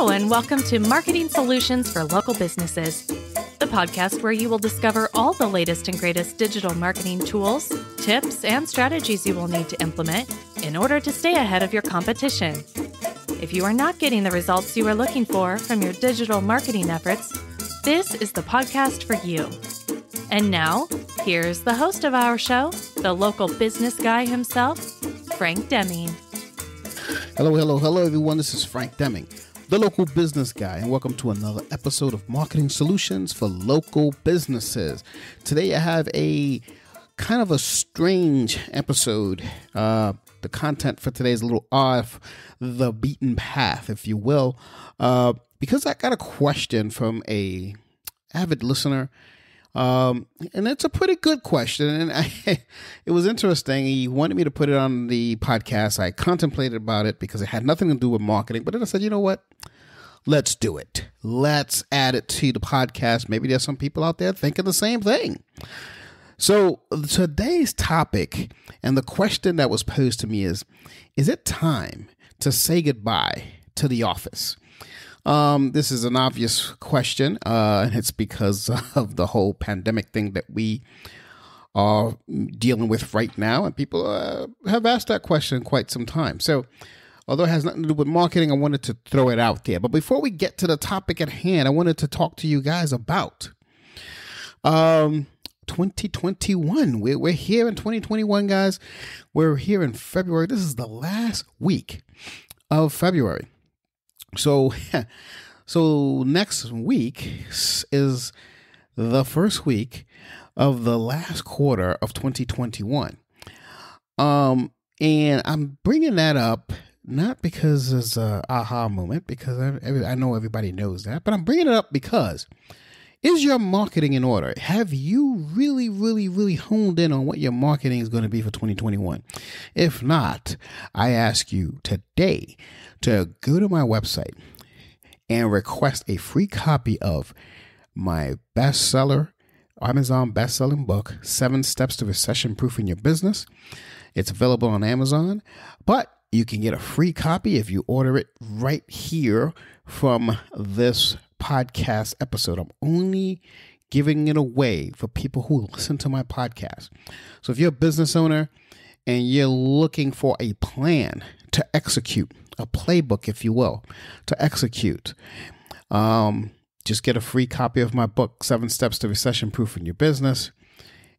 Hello, and welcome to Marketing Solutions for Local Businesses, the podcast where you will discover all the latest and greatest digital marketing tools, tips, and strategies you will need to implement in order to stay ahead of your competition. If you are not getting the results you are looking for from your digital marketing efforts, this is the podcast for you. And now, here's the host of our show, the local business guy himself, Frank Deming. Hello, everyone. This is Frank Deming, the local business guy, and welcome to another episode of Marketing Solutions for Local Businesses. Today, I have a kind of a strange episode. The content for today is a little off the beaten path, if you will, because I got a question from a avid listener. And it's a pretty good question. And it was interesting. He wanted me to put it on the podcast. I contemplated about it because it had nothing to do with marketing. But then I said, you know what? Let's do it. Let's add it to the podcast. Maybe there's some people out there thinking the same thing. So today's topic and the question that was posed to me is it time to say goodbye to the office? This is an obvious question, and it's because of the whole pandemic thing that we are dealing with right now, and people have asked that question quite some time. So, although it has nothing to do with marketing, I wanted to throw it out there. But before we get to the topic at hand, I wanted to talk to you guys about 2021. We're here in 2021, guys. We're here in February. This is the last week of February. So next week is the first week of the last quarter of 2021. And I'm bringing that up not because it's an aha moment, because I know everybody knows that, but I'm bringing it up because is your marketing in order? Have you really honed in on what your marketing is going to be for 2021? If not, I ask you today to go to my website and request a free copy of my Amazon best-selling book, 7 Steps to Recession-Proofing Your Business. It's available on Amazon, but you can get a free copy if you order it right here from this podcast episode. I'm only giving it away for people who listen to my podcast. So if you're a business owner and you're looking for a plan to execute, a playbook, if you will, to execute, just get a free copy of my book, 7 Steps to Recession-Proofing Your Business.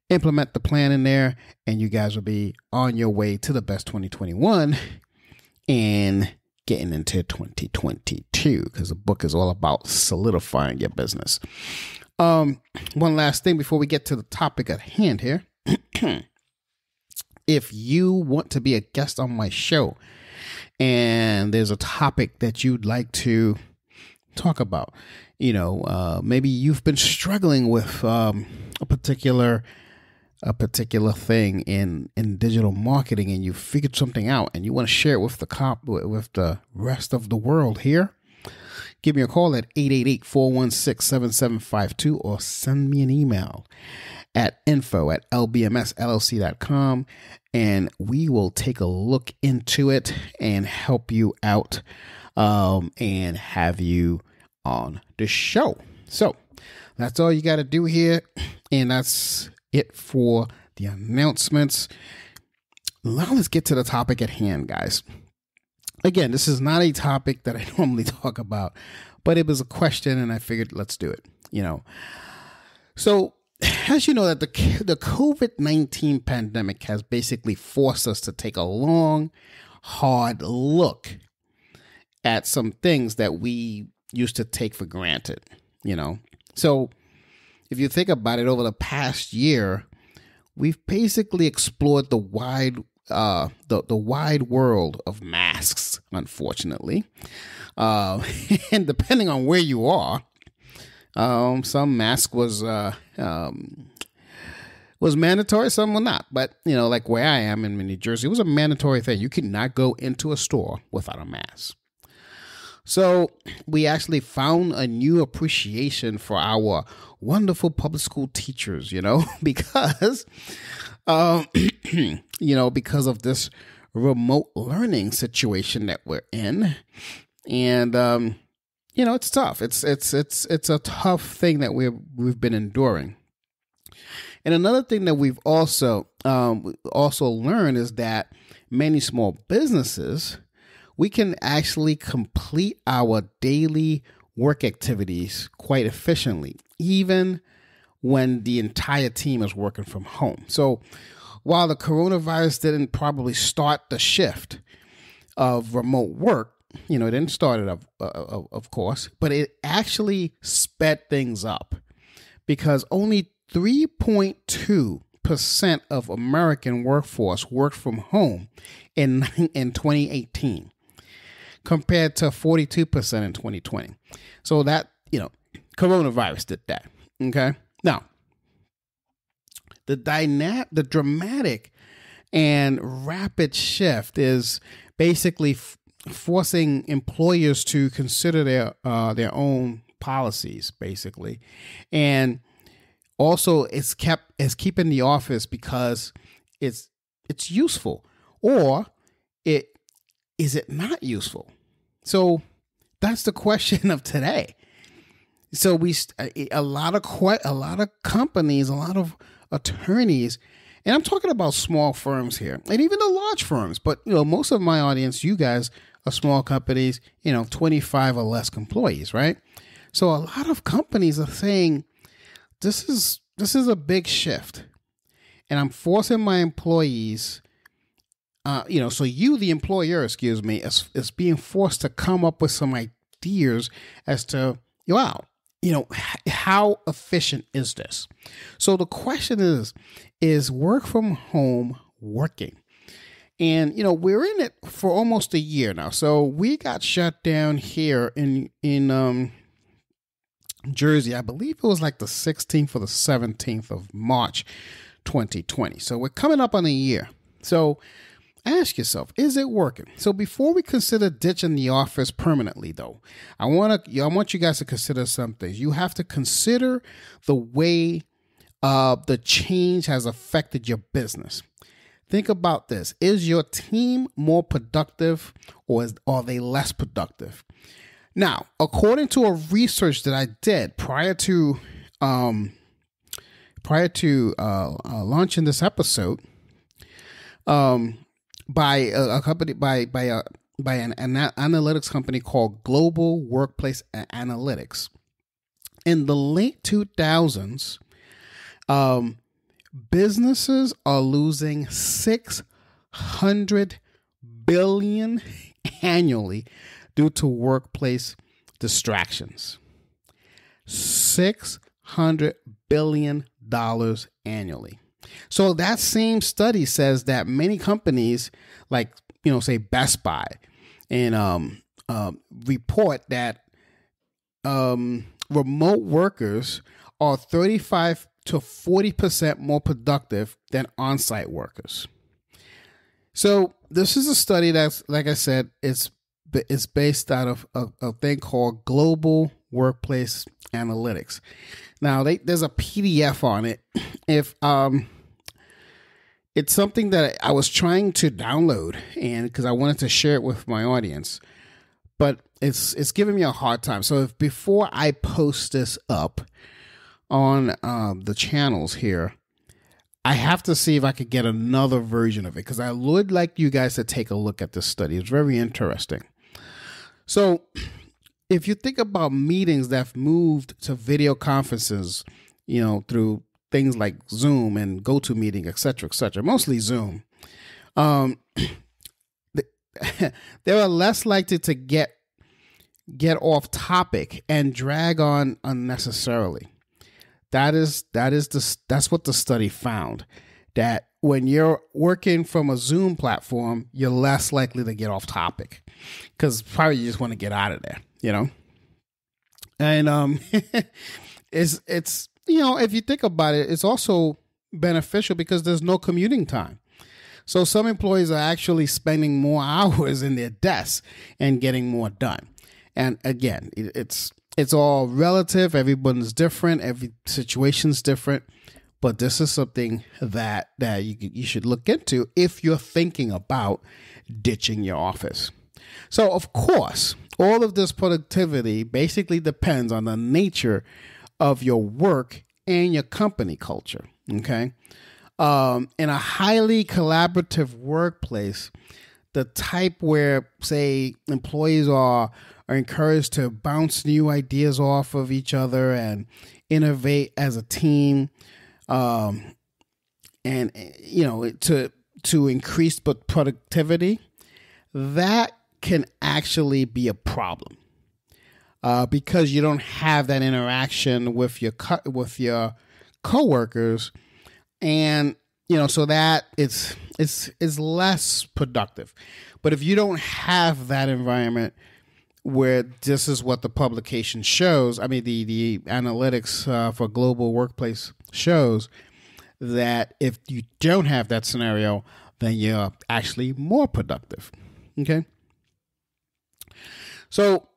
Implement the plan in there, and you guys will be on your way to the best 2021 and getting into 2022, because the book is all about solidifying your business. One last thing before we get to the topic at hand here. If you want to be a guest on my show and there's a topic that you'd like to talk about, maybe you've been struggling with a particular thing in digital marketing, and you figured something out and you want to share it with the rest of the world here, give me a call at 888-416-7752 or send me an email at info@lbmsllc.com, and we will take a look into it and help you out and have you on the show. So that's all you got to do here, and that's it for the announcements. Now let's get to the topic at hand, guys. Again, this is not a topic that I normally talk about, but it was a question and I figured let's do it, So as you know, that the COVID-19 pandemic has basically forced us to take a long, hard look at some things that we used to take for granted, So if you think about it, over the past year, we've basically explored the wide world of masks, unfortunately. And depending on where you are, some mask was mandatory, some were not. But, like where I am in New Jersey, it was a mandatory thing. You could not go into a store without a mask. So we actually found a new appreciation for our wonderful public school teachers, because, because of this remote learning situation that we're in. And it's tough. It's a tough thing that we've been enduring. And another thing that we've also learned is that many small businesses, we can actually complete our daily work activities quite efficiently, even when the entire team is working from home. So while the coronavirus didn't probably start the shift of remote work, it didn't start it, of course, but it actually sped things up, because only 3.2% of American workforce worked from home in 2018, compared to 42% in 2020. So that, coronavirus did that. Okay. Now, the dramatic and rapid shift is basically forcing employers to consider their own policies, basically, and also it's keeping the office because it's useful, or is it not useful? So that's the question of today. So a lot of companies, a lot of attorneys, and I'm talking about small firms here, and even the large firms. But most of my audience, you guys, are small companies, 25 or less employees, right? So a lot of companies are saying this is a big shift, and I'm forcing my employees. So you, the employer, is being forced to come up with some ideas as to, wow, how efficient is this? So the question is work from home working? And, we're in it for almost a year now. So we got shut down here in Jersey. I believe it was like the 16th or the 17th of March, 2020. So we're coming up on a year. So ask yourself, is it working? So before we consider ditching the office permanently, though, I want you guys to consider some things. You have to consider the way the change has affected your business. Think about this. Is your team more productive, or are they less productive? Now, according to a research that I did prior to launching this episode, by a company by an analytics company called Global Workplace Analytics, in the late 2000s, businesses are losing $600 billion annually due to workplace distractions. $600 billion annually. So that same study says that many companies, like, say Best Buy, and report that remote workers are 35 to 40% more productive than on-site workers. So this is a study that's, like I said, it's based out of a thing called Global Workplace Analytics. Now, there's a PDF on it. If it's something that I was trying to download, and because I wanted to share it with my audience, but it's giving me a hard time. So if before I post this up on the channels here, I have to see if I could get another version of it, because I would like you guys to take a look at this study. It's very interesting. So if you think about meetings that have moved to video conferences, through things like Zoom and GoToMeeting, et cetera, mostly Zoom, they are less likely to get off topic and drag on unnecessarily. That's what the study found, that when you're working from a Zoom platform, you're less likely to get off topic, because probably you just want to get out of there, and it's if you think about it, it's also beneficial because there's no commuting time. So some employees are actually spending more hours in their desks and getting more done. And again, it's all relative. Everyone's different. Every situation's different. But this is something that you should look into if you're thinking about ditching your office. So, of course, all of this productivity basically depends on the nature of your work and your company culture. Okay. In a highly collaborative workplace, the type where, say, employees are encouraged to bounce new ideas off of each other and innovate as a team, and to increase productivity, that can actually be a problem, because you don't have that interaction with your coworkers, and so that it's less productive. But if you don't have that environment where this is what the publication shows, I mean the analytics for global workplace shows that if you don't have that scenario, then you're actually more productive. Okay. So,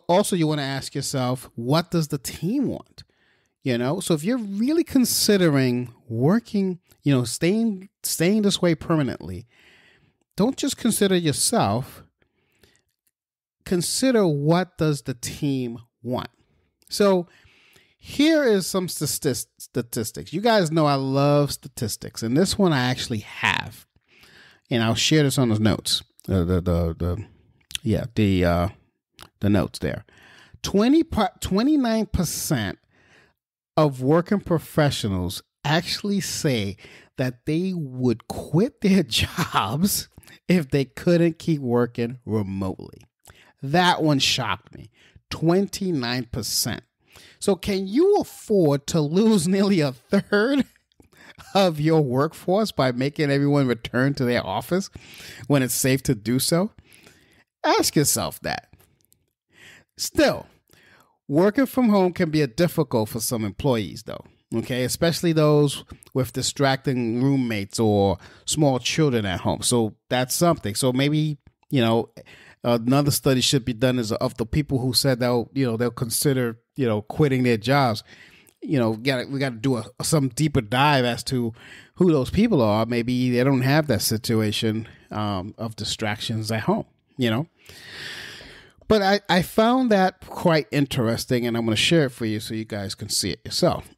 also you want to ask yourself, what does the team want? So if you're really considering working, staying this way permanently, don't just consider yourself. Consider, what does the team want? So here is some statistics. You guys know I love statistics, and this one I actually have, and I'll share this on the notes. The notes there. 29% of working professionals actually say that they would quit their jobs if they couldn't keep working remotely. That one shocked me. 29%. So can you afford to lose nearly a third of your workforce by making everyone return to their office when it's safe to do so? Ask yourself that. Still, working from home can be difficult for some employees, though. Okay, especially those with distracting roommates or small children at home. So that's something. So maybe, another study should be done of the people who said they'll consider, quitting their jobs. We got to do some deeper dive as to who those people are. Maybe they don't have that situation of distractions at home, But I found that quite interesting, and I'm going to share it for you so you guys can see it yourself.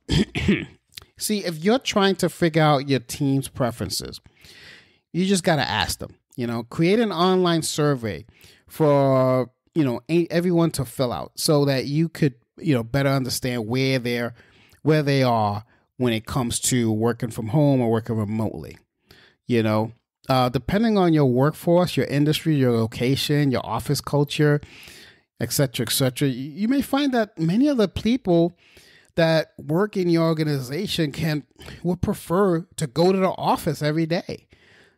See, if you're trying to figure out your team's preferences, you just got to ask them. Create an online survey for everyone to fill out so that you could better understand where they are when it comes to working from home or working remotely. Depending on your workforce, your industry, your location, your office culture, et cetera, you may find that many of the people that work in your organization would prefer to go to the office every day.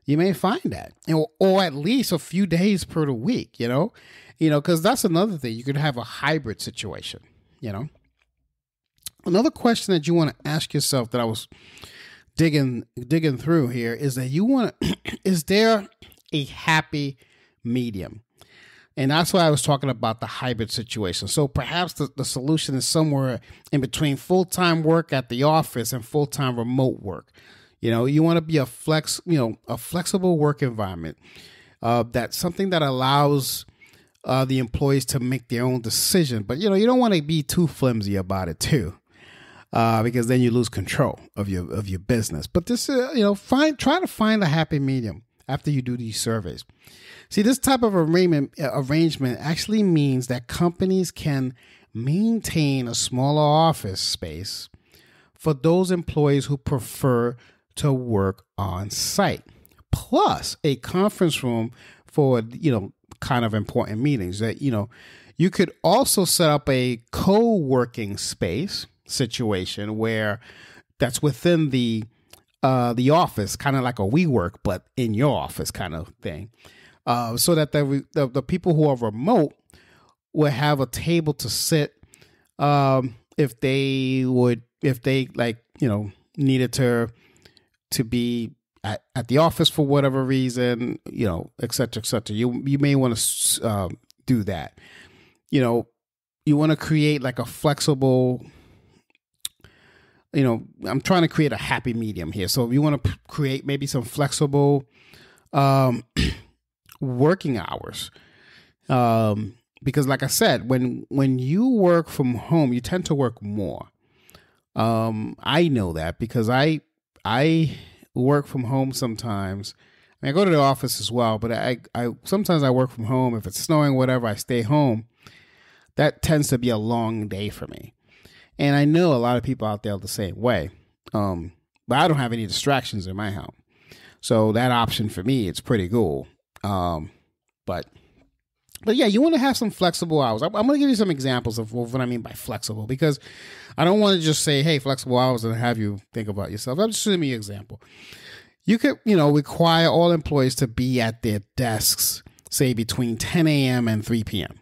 You may find that, or at least a few days per week, because that's another thing. You could have a hybrid situation, Another question that you want to ask yourself that I was digging through here is that is there a happy medium? And that's why I was talking about the hybrid situation. So perhaps the solution is somewhere in between full-time work at the office and full-time remote work. You want to be a flexible work environment. That's something that allows the employees to make their own decision. But, you don't want to be too flimsy about it too. Because then you lose control of your business. But this, try to find a happy medium after you do these surveys. See, this type of arrangement actually means that companies can maintain a smaller office space for those employees who prefer to work on site, plus a conference room for kind of important meetings. That you could also set up a co-working space situation where that's within the office, kind of like a WeWork, but in your office kind of thing, so that the people who are remote will have a table to sit if they needed to be at the office for whatever reason, et cetera, et cetera. You may want to do that. You want to create like a flexible. I'm trying to create a happy medium here. So you want to create maybe some flexible working hours. Because like I said, when you work from home, you tend to work more. I know that because I work from home sometimes. I go to the office as well, but I sometimes I work from home. If it's snowing, whatever, I stay home. That tends to be a long day for me. And I know a lot of people out there are the same way. But I don't have any distractions in my home. So that option for me, it's pretty cool. But yeah, you want to have some flexible hours. I'm going to give you some examples of what I mean by flexible, because I don't want to just say, hey, flexible hours, and have you think about yourself. I'm just giving you an example. You could, require all employees to be at their desks, say between 10 a.m. and 3 p.m.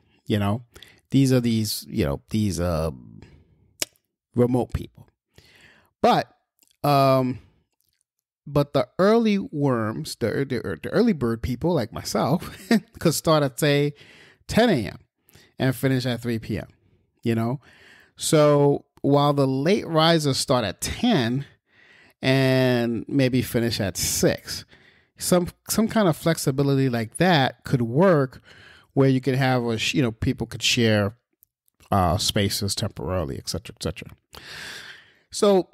These are these remote people. But the early worms, the early bird people like myself could start at, say, 10 a.m. and finish at 3 p.m., So while the late risers start at 10 and maybe finish at 6, some kind of flexibility like that could work, where you could have people could share spaces temporarily, et cetera, et cetera. So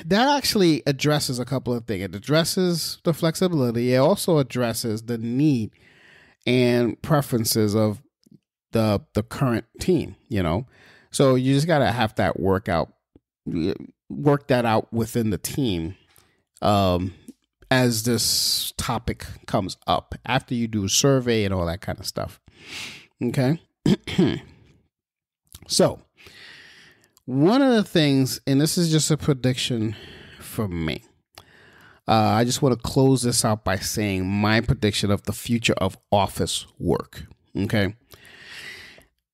that actually addresses a couple of things. It addresses the flexibility. It also addresses the need and preferences of the current team, So you just got to have that work that out within the team as this topic comes up after you do a survey and all that kind of stuff. Okay. So one of the things, and this is just a prediction from me, I just want to close this out by saying my prediction of the future of office work. Okay.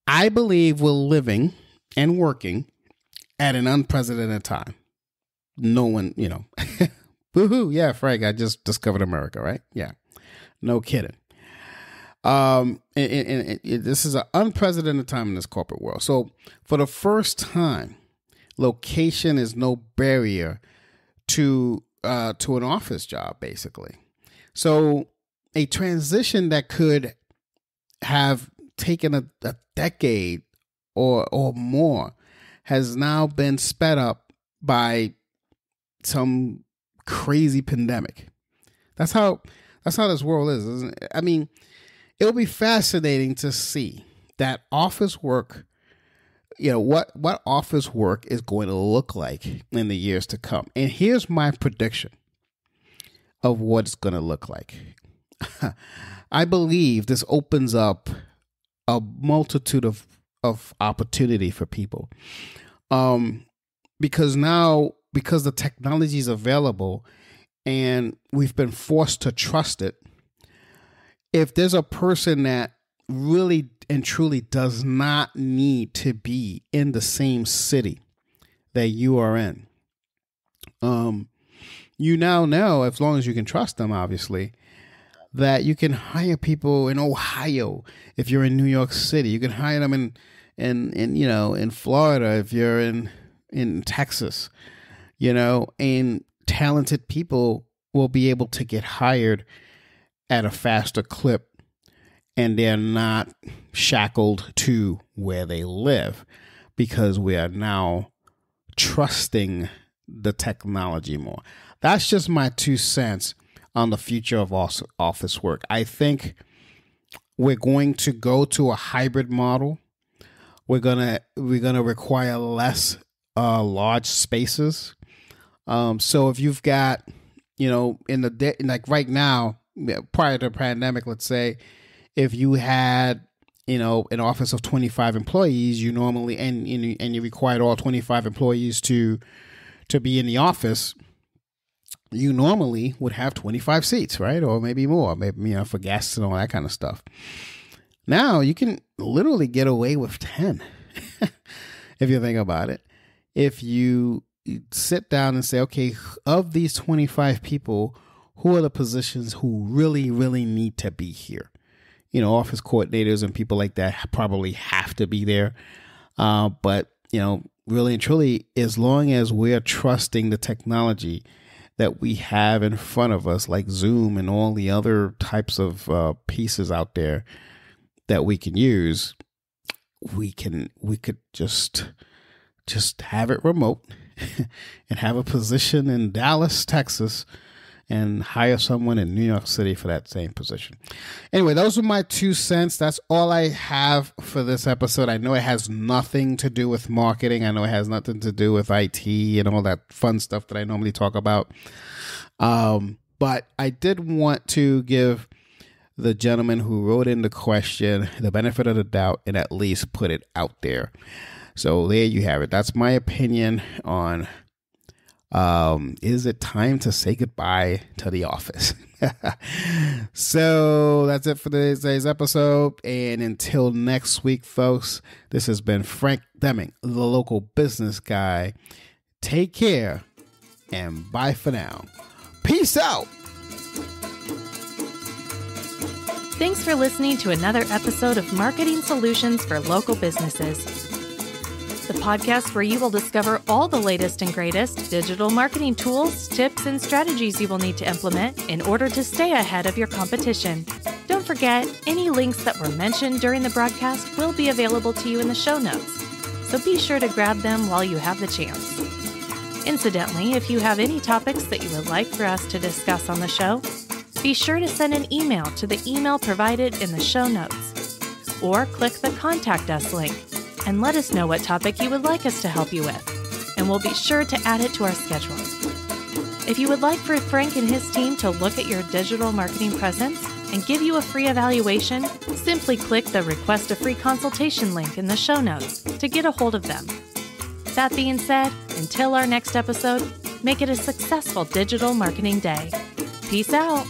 I believe we're living and working at an unprecedented time. No one, woohoo. Yeah, Frank, I just discovered America, right? Yeah. No kidding. And this is an unprecedented time in this corporate world. So for the first time, location is no barrier to an office job, basically. So a transition that could have taken a decade or more has now been sped up by some crazy pandemic. That's how this world is, isn't it? I mean, it'll be fascinating to see that office work, what office work is going to look like in the years to come. And here's my prediction of what it's going to look like. I believe this opens up a multitude of opportunity for people. Because the technology is available and we've been forced to trust it, if there's a person that really and truly does not need to be in the same city that you are in, you now know, as long as you can trust them, obviously, that you can hire people in Ohio. If you're in New York City, you can hire them in Florida. If you're in Texas, and talented people will be able to get hired at a faster clip, and they're not shackled to where they live, because we are now trusting the technology more. That's just my 2 cents on the future of office work. I think we're going to go to a hybrid model. We're gonna require less large spaces. So if you've got, in the day, like right now, prior to the pandemic, let's say, if you had, an office of 25 employees, you normally, and you required all 25 employees to be in the office, you normally would have 25 seats, right? Or maybe more, maybe, for guests and all that kind of stuff. Now you can literally get away with 10 if you think about it. If you sit down and say, okay, of these 25 people, who are the positions who really, really need to be here? Office coordinators and people like that probably have to be there. But, really and truly, as long as we're trusting the technology that we have in front of us, like Zoom and all the other types of pieces out there, that we can use, we could just have it remote and have a position in Dallas, Texas, and hire someone in New York City for that same position. Anyway, those are my 2 cents. That's all I have for this episode. I know it has nothing to do with marketing. I know it has nothing to do with IT and all that fun stuff that I normally talk about. But I did want to give the gentleman who wrote in the question the benefit of the doubt and at least put it out there. So there you have it. That's my opinion on is it time to say goodbye to the office? So that's it for today's episode. And until next week, folks, this has been Frank Deming, the local business guy. Take care and bye for now. Peace out. Thanks for listening to another episode of Marketing Solutions for Local Businesses, the podcast where you will discover all the latest and greatest digital marketing tools, tips, and strategies you will need to implement in order to stay ahead of your competition. Don't forget, any links that were mentioned during the broadcast will be available to you in the show notes, so be sure to grab them while you have the chance. Incidentally, if you have any topics that you would like for us to discuss on the show, be sure to send an email to the email provided in the show notes, or click the Contact Us link and let us know what topic you would like us to help you with, and we'll be sure to add it to our schedule. If you would like for Frank and his team to look at your digital marketing presence and give you a free evaluation, simply click the Request a Free Consultation link in the show notes to get a hold of them. That being said, until our next episode, make it a successful digital marketing day. Peace out.